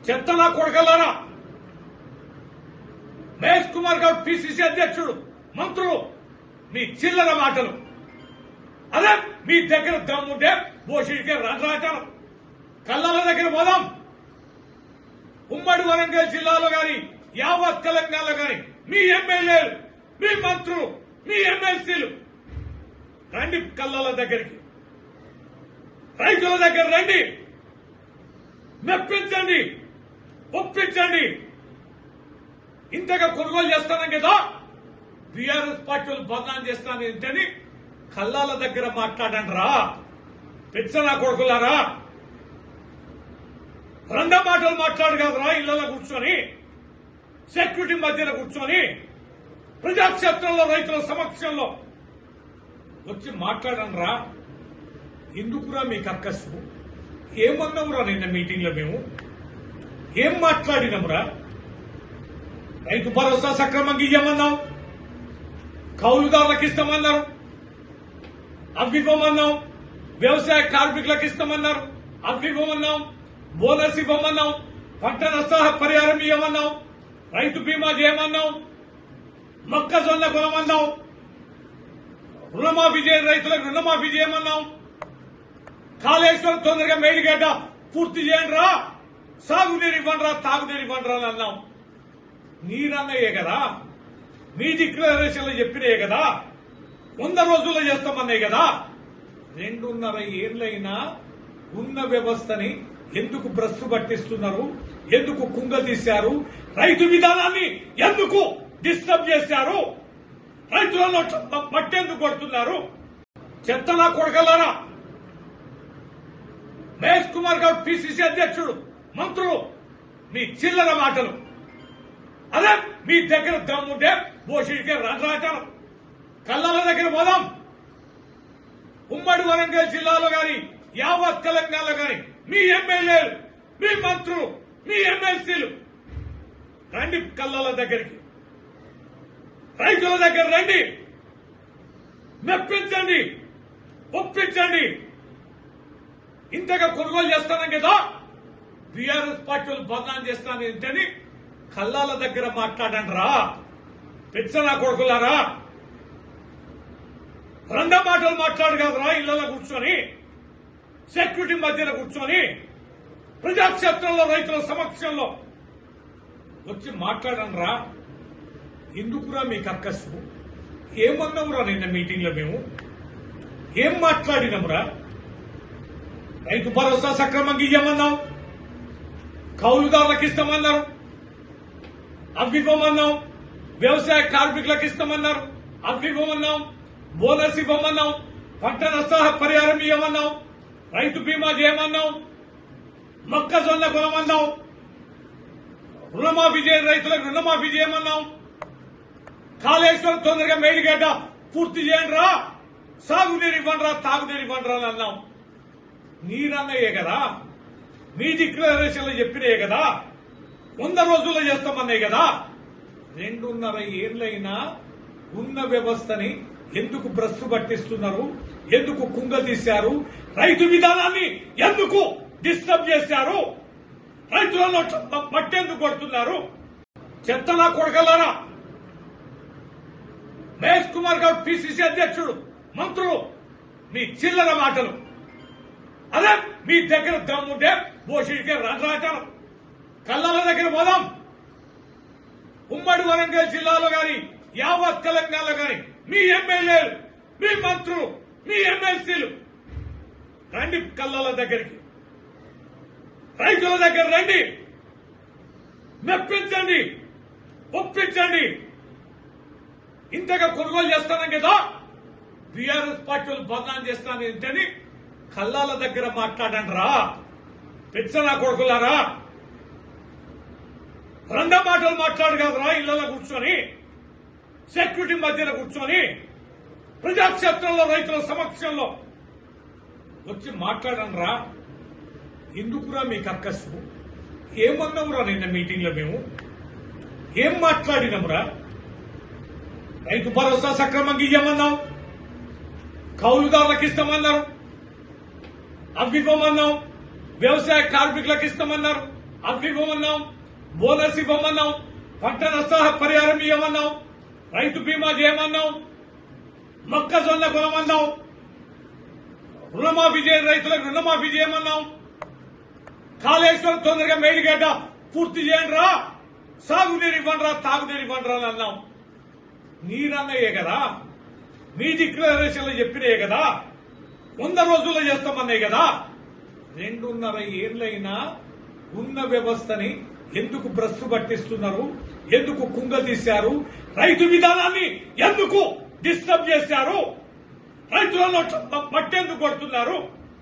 చెత్తనా కొడకలారా, Mahesh Kumar Goud PCC అధ్యక్షుడు, మంత్రులు మీ చిల్లర మాటలు. అదే మీ దగ్గర దమ్ముంటే బోషిడికే రాజాచారం. కల్లాల దగ్గర పోదాం. ఉమ్మడి వరంగల్ జిల్లాలో గాని యావత్ తెలంగాణలో గాని మీ ఎమ్మెల్యేలు, మీ మంత్రులు, మీ ఎమ్మెల్సీలు రండి కల్లాల దగ్గరికి, రైతుల దగ్గర రండి, మెప్పించండి, ఒప్పించండి. ఇంతగా కొనుగోలు చేస్తానం కదా, బీఆర్ఎస్ పార్టీలు బదనాం చేస్తాను ఏంటని కల్లాల దగ్గర మాట్లాడండి రా పెచ్చనా కొడుకులారా. రెండో మాటలు మాట్లాడు కదరా, ఇళ్లలో కూర్చొని సెక్యూరిటీ మధ్యన కూర్చొని ప్రజాక్షేత్రంలో రైతుల సమక్షంలో వచ్చి మాట్లాడండి రా. ఎందుకురా మీకు అక్కసు? ఏమన్నావురా నిన్న మీటింగ్ లో? మేము ఏం మాట్లాడినాంరా? రైతు భరోసా సక్రమంగా ఇయ్యమన్నాం, కౌలుదారులకు ఇస్తామన్నారు, అవ్వివ్వమన్నాం, వ్యవసాయ కార్మికులకు ఇస్తామన్నారు, అవ్వివ్వమన్నాం, బోనస్ ఇవ్వమన్నాం, పంట నష్ట పరిహారం ఇవ్వమన్నాం, రైతు బీమా చేయమన్నాం, మొక్కజొన్న కొనమన్నాం, రుణమాఫీ చేయని రైతులకు రుణమాఫీ చేయమన్నాం, కాళేశ్వరం తొందరగా మేడిగడ్డ పూర్తి చేయండి రా, సాగునీరు ఇవ్వండి రా, తాగునీరు ఇవ్వండి రా అని అన్నాం. నీరన్నయ్యే కదా, మీ డిక్లరేషన్లో చెప్పినాయే కదా, 100 రోజుల్లో చేస్తామన్నాయి కదా. 2.5 ఏళ్లైనా ఉన్న వ్యవస్థని ఎందుకు భ్రష్టు పట్టిస్తున్నారు? ఎందుకు కుంగదీశారు? రైతు విధానాన్ని ఎందుకు డిస్టర్బ్ చేశారు? రైతులను మట్టెందుకు కొడుతున్నారు? చెత్తనా కొడకలారా, మహేష్ కుమార్ గౌడ్ పిసిసి అధ్యక్షుడు, మంత్రులు మీ చిల్లర మాటలు. అదే మీ దగ్గర దమ్ముంటే బోషిడికే రాజాచారం. కల్లాల దగ్గర పోదాం. ఉమ్మడి వరంగల్ జిల్లాలో గాని యావత్ తెలంగాణలో గాని మీ ఎమ్మెల్యేలు, మీ మంత్రులు, మీ ఎమ్మెల్సీలు రండి కల్లాల దగ్గరికి, రైతుల దగ్గర రండి, మెప్పించండి, ఒప్పించండి. ఇంతగా కొనుగోలు చేస్తానం కదా, బీఆర్ఎస్ పార్టీలు బదనాం చేస్తాను ఏంటని కల్లాల దగ్గర మాట్లాడండి రా పెచ్చనా కొడుకులారా. రెండో మాటలు మాట్లాడు కదరా, ఇళ్లలో కూర్చొని సెక్యూరిటీ మధ్యన కూర్చొని ప్రజాక్షేత్రంలో రైతుల సమక్షంలో వచ్చి మాట్లాడండి రా. ఎందుకురా మీకు అక్కసు? ఏమన్నావురా నిన్న మీటింగ్ లో? మేము ఏం మాట్లాడినాంరా? రైతు భరోసా సక్రమంగా ఇయ్యమన్నాం, కౌలుదారులకు ఇస్తామన్నారు, అవ్వివ్వమన్నాం, వ్యవసాయ కార్మికులకు ఇస్తామన్నారు, అవ్వివ్వమన్నాం, బోనస్ ఇవ్వమన్నాం, పంట నష్ట పరిహారం ఇవ్వమన్నాం, రైతు బీమా చేయమన్నాం, మొక్కజొన్న కొనమన్నాం, రుణమాఫీ చేయని రైతులకు రుణమాఫీ చేయమన్నాం, కాళేశ్వరం తొందరగా మేడిగడ్డ పూర్తి చేయండి రా, సాగునీరు ఇవ్వండి రా, తాగునీరు ఇవ్వండి రా అని అన్నాం. నీరన్నయ్యే కదా, మీ డిక్లరేషన్లో చెప్పినాయే కదా, 100 రోజుల్లో చేస్తామన్నాయి కదా. 2.5 ఏళ్లైనా ఉన్న వ్యవస్థని ఎందుకు భ్రష్టు పట్టిస్తున్నారు? ఎందుకు కుంగదీశారు? రైతు విధానాన్ని ఎందుకు డిస్టర్బ్ చేశారు? రైతులను మట్టెందుకు కొడుతున్నారు? చెత్తనా కొడకలారా, మహేష్ కుమార్ గౌడ్ పిసిసి అధ్యక్షుడు, మంత్రులు మీ చిల్లర మాటలు. అదే మీ దగ్గర దమ్ముంటే బోషిడికే రాజాచారం. కల్లాల దగ్గర పోదాం. ఉమ్మడి వరంగల్ జిల్లాలో గాని యావత్ తెలంగాణలో గాని మీ ఎమ్మెల్యేలు, మీ మంత్రులు, మీ ఎమ్మెల్సీలు రండి కల్లాల దగ్గరికి, రైతుల దగ్గర రండి, మెప్పించండి, ఒప్పించండి. ఇంతగా కొనుగోలు చేస్తానం కదా, బీఆర్ఎస్ పార్టీలు బదనాం చేస్తాను ఏంటని కల్లాల దగ్గర మాట్లాడండి రా పెచ్చనా కొడుకులారా. రెండో మాటలు మాట్లాడు కదరా, ఇళ్లలో కూర్చొని సెక్యూరిటీ మధ్యన కూర్చొని ప్రజాక్షేత్రంలో రైతుల సమక్షంలో వచ్చి మాట్లాడండి రా. ఎందుకురా మీకు అక్కసు? ఏమన్నావురా నిన్న మీటింగ్ లో? మేము ఏం మాట్లాడినాంరా? రైతు భరోసా సక్రమంగా ఇయ్యమన్నాం, కౌలుదారులకు ఇస్తామన్నారు, అవ్వివ్వమన్నాం, వ్యవసాయ కార్మికులకు ఇస్తామన్నారు, అవి ఇవ్వమన్నాం, బోనస్ ఇవ్వమన్నాం, పంట నష్ట పరిహారం ఇవ్వమన్నాం, రైతు బీమా చేయమన్నాం, మొక్కజొన్న కొనమన్నాం, రుణమాఫీ చేయని రైతులకు రుణమాఫీ చేయమన్నాం, కాళేశ్వరం తొందరగా మేడిగడ్డ పూర్తి చేయండి రా, సాగునీరు ఇవ్వండి రా, తాగునీరు ఇవ్వండి రా అని అన్నాం. నీరన్నయ్యే కదా, మీ డిక్లరేషన్లో చెప్పినాయే కదా, 100 రోజుల్లో చేస్తామన్నాయి కదా. 2.5 ఏళ్లైనా ఉన్న వ్యవస్థని ఎందుకు భ్రష్టు పట్టిస్తున్నారు, ఎందుకు కుంగదీశారు, రైతు విధానాన్ని ఎందుకు డిస్టర్బ్ చేశారు, రైతులను మట్టెందుకు కొడుతున్నారు?